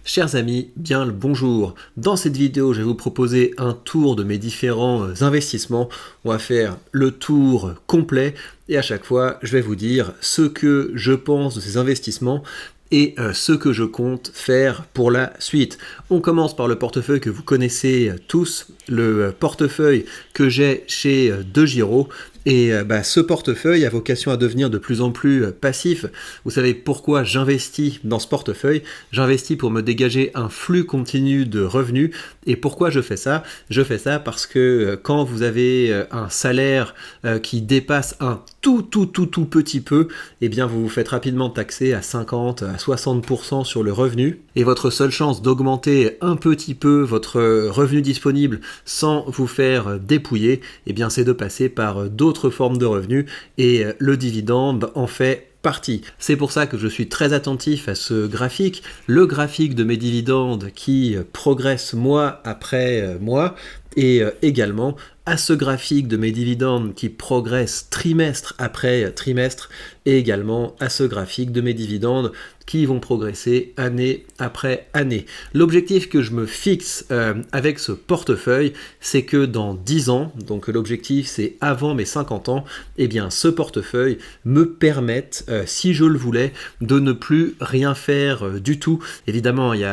Chers amis, bien le bonjour. Dans cette vidéo, je vais vous proposer un tour de mes différents investissements. On va faire le tour complet et à chaque fois, je vais vous dire ce que je pense de ces investissements et ce que je compte faire pour la suite. On commence par le portefeuille que vous connaissez tous, le portefeuille que j'ai chez DeGiro. Et ce portefeuille a vocation à devenir de plus en plus passif. Vous savez pourquoi j'investis dans ce portefeuille? J'investis pour me dégager un flux continu de revenus. Et pourquoi je fais ça? Je fais ça parce que quand vous avez un salaire qui dépasse un tout petit peu, eh bien vous vous faites rapidement taxer à 50 à 60% sur le revenu. Et votre seule chance d'augmenter un petit peu votre revenu disponible sans vous faire dépouiller, eh bien c'est de passer par d'autres formes de revenus et le dividende en fait partie. C'est pour ça que je suis très attentif à ce graphique, le graphique de mes dividendes qui progresse mois après mois et également à ce graphique de mes dividendes qui progresse trimestre après trimestre et également à ce graphique de mes dividendes qui vont progresser année après année. L'objectif que je me fixe avec ce portefeuille, c'est que dans 10 ans, donc l'objectif c'est avant mes 50 ans, eh bien ce portefeuille me permette, si je le voulais, de ne plus rien faire du tout. Évidemment, il y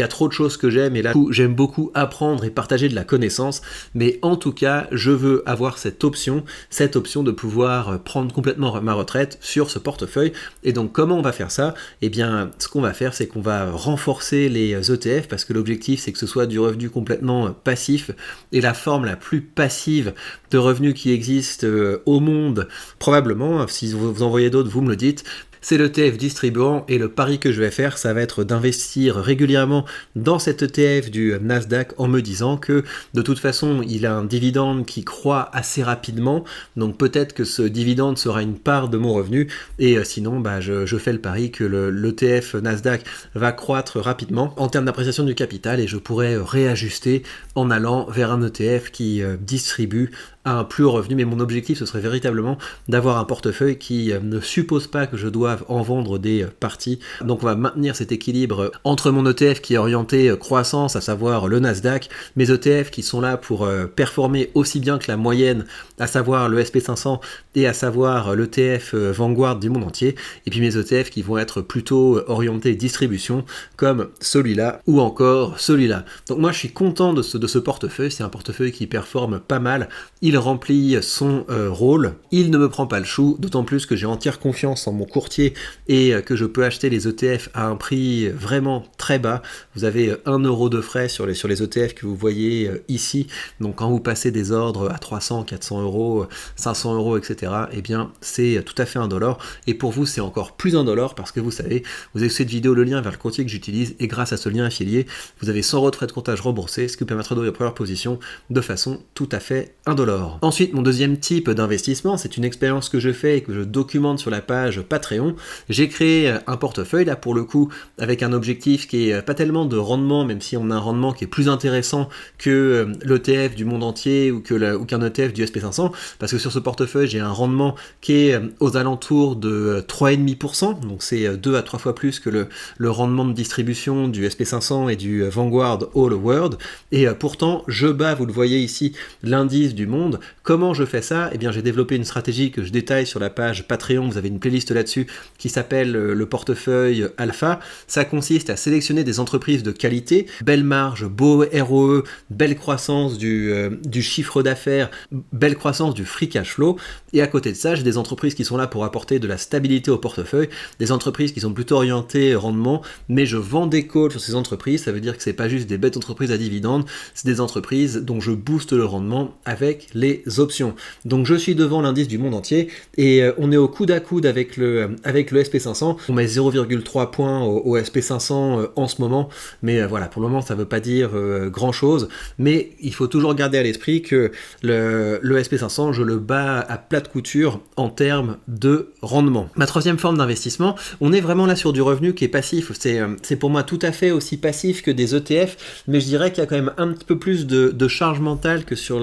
a trop de choses que j'aime et là, j'aime beaucoup apprendre et partager de la connaissance, mais en tout cas, je veux avoir cette option de pouvoir prendre complètement ma retraite sur ce portefeuille. Et donc, comment on va faire ça? Eh bien, ce qu'on va faire, c'est qu'on va renforcer les ETF parce que l'objectif, c'est que ce soit du revenu complètement passif. Et la forme la plus passive de revenus qui existe au monde, probablement, si vous en voyez d'autres, vous me le dites, c'est l'ETF distribuant et le pari que je vais faire, ça va être d'investir régulièrement dans cet ETF du Nasdaq en me disant que de toute façon, il a un dividende qui croît assez rapidement, donc peut-être que ce dividende sera une part de mon revenu et sinon, je fais le pari que l'ETF Nasdaq va croître rapidement en termes d'appréciation du capital et je pourrais réajuster en allant vers un ETF qui distribue un plus haut revenu, mais mon objectif ce serait véritablement d'avoir un portefeuille qui ne suppose pas que je doive en vendre des parties. Donc on va maintenir cet équilibre entre mon ETF qui est orienté croissance, à savoir le Nasdaq, mes ETF qui sont là pour performer aussi bien que la moyenne, à savoir le SP500 et à savoir l'ETF Vanguard du monde entier, et puis mes ETF qui vont être plutôt orientés distribution, comme celui-là ou encore celui-là. Donc moi je suis content de ce portefeuille, c'est un portefeuille qui performe pas mal, il remplit son rôle, il ne me prend pas le chou, d'autant plus que j'ai entière confiance en mon courtier et que je peux acheter les ETF à un prix vraiment très bas. Vous avez 1 euro de frais sur les ETF que vous voyez ici, donc quand vous passez des ordres à 300, 400 euros, 500 euros, etc., eh bien c'est tout à fait $1, et pour vous c'est encore plus $, parce que vous savez, vous avez cette vidéo le lien vers le courtier que j'utilise, et grâce à ce lien affilié, vous avez 100 euros de frais de comptage remboursés, ce qui vous permettra d'ouvrir la première position de façon tout à fait $. Ensuite, mon deuxième type d'investissement, c'est une expérience que je fais et que je documente sur la page Patreon. J'ai créé un portefeuille, là pour le coup, avec un objectif qui est pas tellement de rendement, même si on a un rendement qui est plus intéressant que l'ETF du monde entier ou qu'un ETF du SP500, parce que sur ce portefeuille, j'ai un rendement qui est aux alentours de 3,5%, donc c'est 2 à 3 fois plus que le rendement de distribution du SP500 et du Vanguard All World, et pourtant, je bats, vous le voyez ici, l'indice du monde. Comment je fais ça? Eh bien, j'ai développé une stratégie que je détaille sur la page Patreon. Vous avez une playlist là-dessus qui s'appelle le portefeuille Alpha. Ça consiste à sélectionner des entreprises de qualité, belle marge, beau ROE, belle croissance du chiffre d'affaires, belle croissance du free cash flow. Et à côté de ça, j'ai des entreprises qui sont là pour apporter de la stabilité au portefeuille, des entreprises qui sont plutôt orientées rendement, mais je vends des calls sur ces entreprises. Ça veut dire que c'est pas juste des bêtes entreprises à dividendes, c'est des entreprises dont je booste le rendement avec les options. Donc je suis devant l'indice du monde entier et on est au coude à coude avec le SP500. On met 0,3 points au SP500 en ce moment, mais voilà, pour le moment ça veut pas dire grand chose, mais il faut toujours garder à l'esprit que le SP500, je le bats à plate couture en termes de rendement. Ma troisième forme d'investissement, on est vraiment là sur du revenu qui est passif. C'est pour moi tout à fait aussi passif que des ETF, mais je dirais qu'il y a quand même un petit peu plus de charge mentale que sur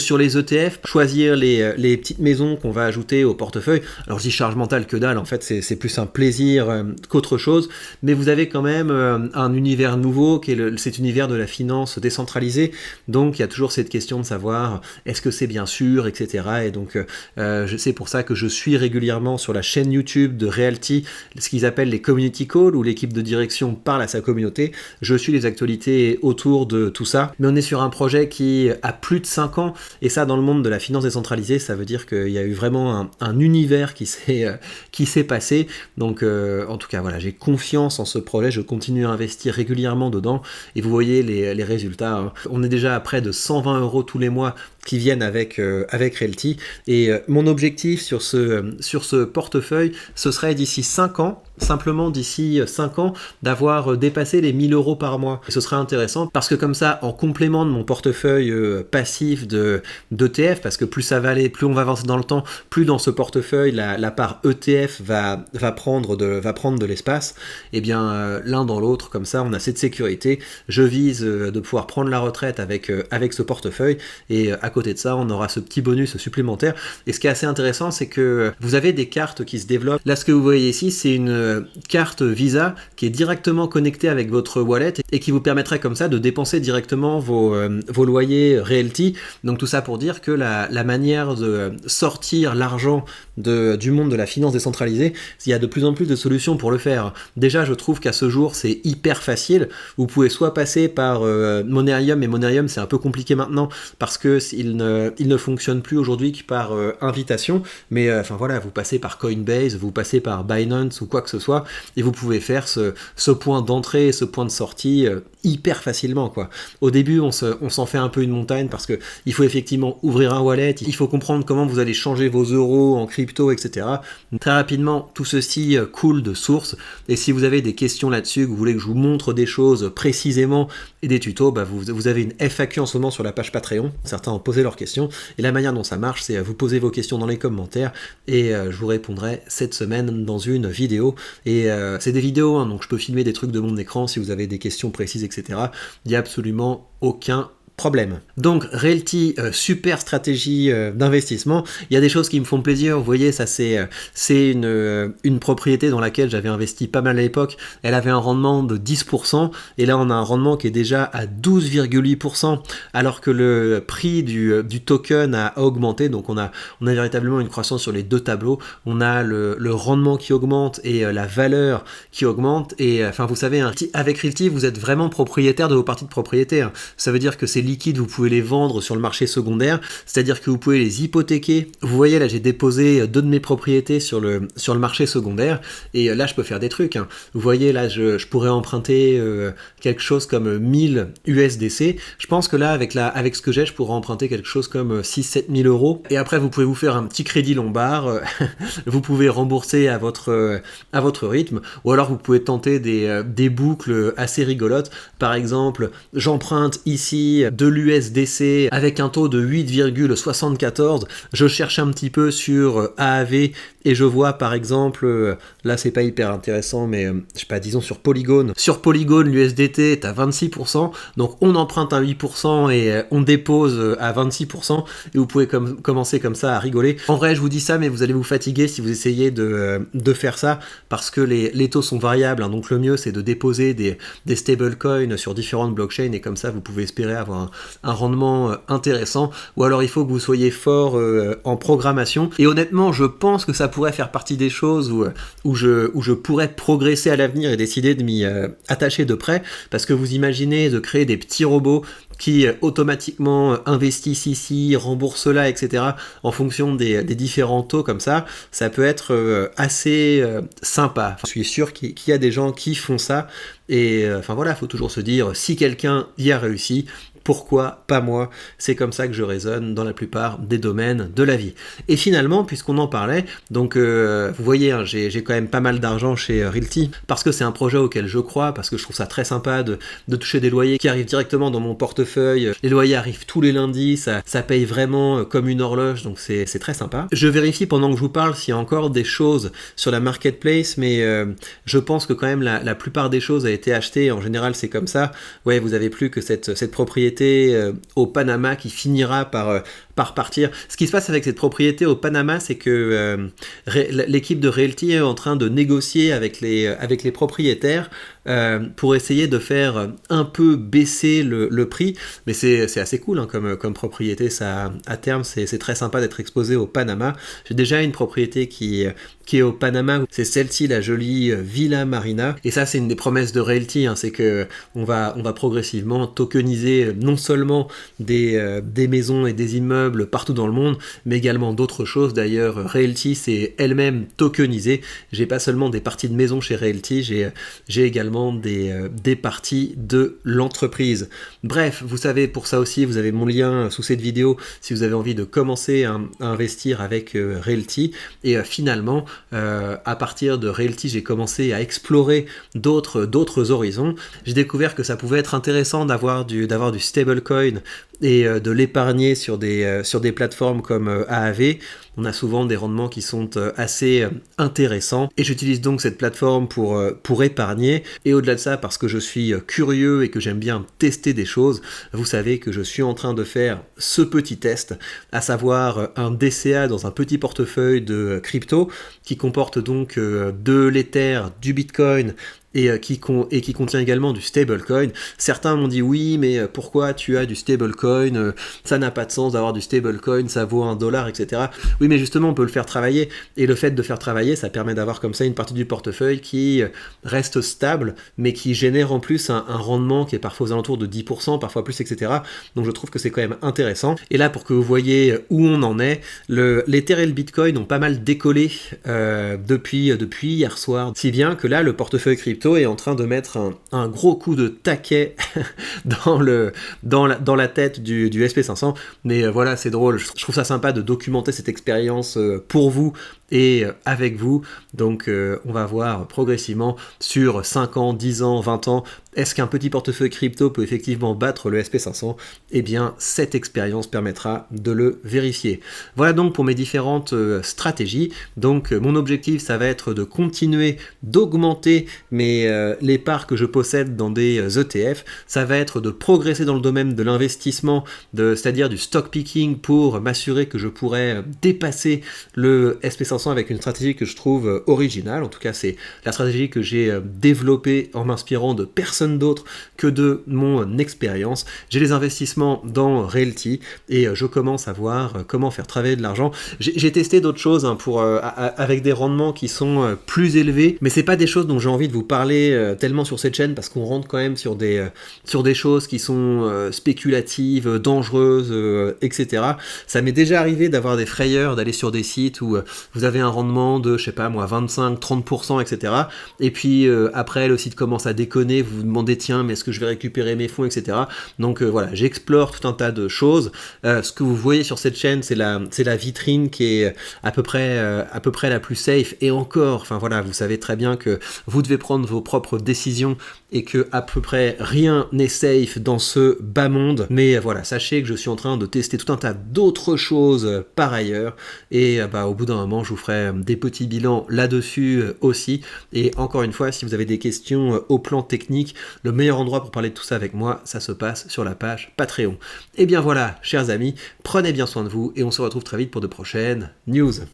sur les ETF, choisir les petites maisons qu'on va ajouter au portefeuille. Alors je dis charge mentale que dalle, en fait c'est plus un plaisir qu'autre chose, mais vous avez quand même un univers nouveau qui est cet univers de la finance décentralisée, donc il y a toujours cette question de savoir est-ce que c'est bien sûr, etc. Et donc c'est pour ça que je suis régulièrement sur la chaîne YouTube de Realty, ce qu'ils appellent les community calls, où l'équipe de direction parle à sa communauté. Je suis les actualités autour de tout ça, mais on est sur un projet qui a plus de 5 ans, et ça dans le monde de la finance décentralisée, ça veut dire qu'il y a eu vraiment un univers qui s'est passé. Donc en tout cas voilà, j'ai confiance en ce projet, je continue à investir régulièrement dedans, et vous voyez les résultats, hein. On est déjà à près de 120 € tous les mois qui viennent avec Realty, et mon objectif sur ce portefeuille, ce serait d'ici 5 ans, simplement d'ici 5 ans, d'avoir dépassé les 1000 € par mois. Et ce serait intéressant parce que comme ça, en complément de mon portefeuille passif d'ETF, parce que plus ça va aller, plus on va avancer dans le temps, plus dans ce portefeuille, la part ETF va prendre de l'espace, et bien l'un dans l'autre, comme ça, on a cette sécurité. Je vise de pouvoir prendre la retraite avec ce portefeuille, et à côté de ça, on aura ce petit bonus supplémentaire. Et ce qui est assez intéressant, c'est que vous avez des cartes qui se développent. Là, ce que vous voyez ici, c'est une carte Visa qui est directement connectée avec votre wallet et qui vous permettrait comme ça de dépenser directement vos loyers Realty. Donc tout ça pour dire que la manière de sortir l'argent du monde de la finance décentralisée, il y a de plus en plus de solutions pour le faire. Déjà, je trouve qu'à ce jour, c'est hyper facile. Vous pouvez soit passer par Monerium, mais Monerium, c'est un peu compliqué maintenant parce que il ne fonctionne plus aujourd'hui que par invitation, mais enfin voilà, vous passez par Coinbase, vous passez par Binance ou quoi que ce soit, et vous pouvez faire ce point d'entrée et ce point de sortie hyper facilement, quoi. Au début, on s'en fait un peu une montagne parce que il faut effectivement ouvrir un wallet, il faut comprendre comment vous allez changer vos euros en crypto, etc. Très rapidement, tout ceci coule de source, et si vous avez des questions là-dessus, que vous voulez que je vous montre des choses précisément et des tutos, bah vous avez une FAQ en ce moment sur la page Patreon. Certains ont posé leurs questions, et la manière dont ça marche, c'est vous posez vos questions dans les commentaires, et je vous répondrai cette semaine dans une vidéo. Et c'est des vidéos, hein, donc je peux filmer des trucs de mon écran si vous avez des questions précises, etc. Il n'y a absolument aucun problème. Donc Realty, super stratégie d'investissement. Il y a des choses qui me font plaisir, vous voyez, ça c'est une propriété dans laquelle j'avais investi pas mal à l'époque. Elle avait un rendement de 10%, et là on a un rendement qui est déjà à 12,8%, alors que le prix du token a augmenté. Donc on a véritablement une croissance sur les deux tableaux. On a le rendement qui augmente et la valeur qui augmente, et enfin vous savez, hein, avec Realty vous êtes vraiment propriétaire de vos parties de propriété, hein. Ça veut dire que c'est liquides, vous pouvez les vendre sur le marché secondaire, c'est-à-dire que vous pouvez les hypothéquer. Vous voyez là, j'ai déposé 2 de mes propriétés sur le marché secondaire, et là je peux faire des trucs, hein. Vous voyez là, je pourrais emprunter quelque chose comme 1000 USDC. Je pense que là avec ce que j'ai, je pourrais emprunter quelque chose comme 6-7 000 €, et après vous pouvez vous faire un petit crédit lombard, vous pouvez rembourser à votre rythme, ou alors vous pouvez tenter des boucles assez rigolotes. Par exemple, j'emprunte ici de l'USDC avec un taux de 8,74. Je cherche un petit peu sur AAV, et je vois par exemple, là c'est pas hyper intéressant, mais je sais pas, disons sur Polygon. Sur Polygon, l'USDT est à 26%, donc on emprunte à 8% et on dépose à 26%, et vous pouvez commencer comme ça à rigoler. En vrai, je vous dis ça, mais vous allez vous fatiguer si vous essayez de faire ça, parce que les taux sont variables, hein, donc le mieux c'est de déposer des stablecoins sur différentes blockchains, et comme ça vous pouvez espérer avoir un rendement intéressant, ou alors il faut que vous soyez fort en programmation, et honnêtement je pense que ça pourrait faire partie des choses où je pourrais progresser à l'avenir et décider de m'y attacher de près, parce que vous imaginez de créer des petits robots qui automatiquement investissent ici, remboursent là, etc. en fonction des différents taux comme ça peut être assez sympa. Enfin, je suis sûr qu'il y a des gens qui font ça, et enfin voilà, il faut toujours se dire, si quelqu'un y a réussi, pourquoi pas moi? C'est comme ça que je raisonne dans la plupart des domaines de la vie. Et finalement, puisqu'on en parlait, donc vous voyez, hein, j'ai quand même pas mal d'argent chez Realty, parce que c'est un projet auquel je crois, parce que je trouve ça très sympa de toucher des loyers qui arrivent directement dans mon portefeuille. Les loyers arrivent tous les lundis, ça paye vraiment comme une horloge, donc c'est très sympa. Je vérifie pendant que je vous parle s'il y a encore des choses sur la marketplace, mais je pense que quand même la plupart des choses a été achetée. En général, c'est comme ça. Ouais, vous avez plus que cette propriété au Panama qui finira par partir. Ce qui se passe avec cette propriété au Panama, c'est que l'équipe de Realty est en train de négocier avec les propriétaires pour essayer de faire un peu baisser le prix, mais c'est assez cool hein, comme propriété, ça, à terme c'est très sympa d'être exposé au Panama. J'ai déjà une propriété qui est au Panama, c'est celle-ci, la jolie Villa Marina, et ça c'est une des promesses de Realty, hein, c'est que on va progressivement tokeniser non seulement des maisons et des immeubles partout dans le monde, mais également d'autres choses. D'ailleurs, Realty c'est elle-même tokenisée. J'ai pas seulement des parties de maisons chez Realty, j'ai également des parties de l'entreprise. Bref, vous savez, pour ça aussi, vous avez mon lien sous cette vidéo si vous avez envie de commencer à investir avec Realty. Et finalement, à partir de Realty, j'ai commencé à explorer d'autres horizons. J'ai découvert que ça pouvait être intéressant d'avoir du stablecoin et de l'épargner sur des plateformes comme AAV. On a souvent des rendements qui sont assez intéressants et j'utilise donc cette plateforme pour épargner. Et au-delà de ça, parce que je suis curieux et que j'aime bien tester des choses, vous savez que je suis en train de faire ce petit test, à savoir un DCA dans un petit portefeuille de crypto qui comporte donc de l'Ether, du Bitcoin, et qui contient également du stablecoin. Certains m'ont dit oui, mais pourquoi tu as du stablecoin, ça n'a pas de sens d'avoir du stablecoin, ça vaut $1, etc. Oui, mais justement, on peut le faire travailler, et le fait de faire travailler, ça permet d'avoir comme ça une partie du portefeuille qui reste stable, mais qui génère en plus un rendement qui est parfois aux alentours de 10%, parfois plus, etc. Donc je trouve que c'est quand même intéressant. Et là, pour que vous voyez où on en est, l'Ether et le Bitcoin ont pas mal décollé depuis hier soir, si bien que là, le portefeuille crypto est en train de mettre un gros coup de taquet dans la tête du SP500, mais voilà, c'est drôle, je trouve ça sympa de documenter cette expérience pour vous et avec vous. Donc on va voir progressivement sur 5 ans, 10 ans, 20 ans, est-ce qu'un petit portefeuille crypto peut effectivement battre le SP500? Eh bien, cette expérience permettra de le vérifier. Voilà donc pour mes différentes stratégies. Donc mon objectif, ça va être de continuer d'augmenter les parts que je possède dans des ETF. Ça va être de progresser dans le domaine de l'investissement, c'est-à-dire du stock picking, pour m'assurer que je pourrais dépasser le SP500 avec une stratégie que je trouve originale. En tout cas, c'est la stratégie que j'ai développée en m'inspirant de personne d'autre que de mon expérience. J'ai les investissements dans Realty et je commence à voir comment faire travailler de l'argent. J'ai testé d'autres choses hein, avec des rendements qui sont plus élevés, mais c'est pas des choses dont j'ai envie de vous parler tellement sur cette chaîne, parce qu'on rentre quand même sur des choses qui sont spéculatives, dangereuses, etc. Ça m'est déjà arrivé d'avoir des frayeurs, d'aller sur des sites où vous avez un rendement de, je sais pas moi, 25-30%, etc. Et puis après, le site commence à déconner, vous vous demandez tiens, mais est-ce que je vais récupérer mes fonds, etc. Donc voilà, j'explore tout un tas de choses. Ce que vous voyez sur cette chaîne, c'est la vitrine qui est à peu près la plus safe, et encore, enfin voilà, vous savez très bien que vous devez prendre vos propres décisions et que à peu près rien n'est safe dans ce bas monde. Mais voilà, sachez que je suis en train de tester tout un tas d'autres choses par ailleurs, et au bout d'un moment, je vous ferai des petits bilans là-dessus aussi. Et encore une fois, si vous avez des questions au plan technique, le meilleur endroit pour parler de tout ça avec moi, ça se passe sur la page Patreon. Et bien voilà, chers amis, prenez bien soin de vous et on se retrouve très vite pour de prochaines news.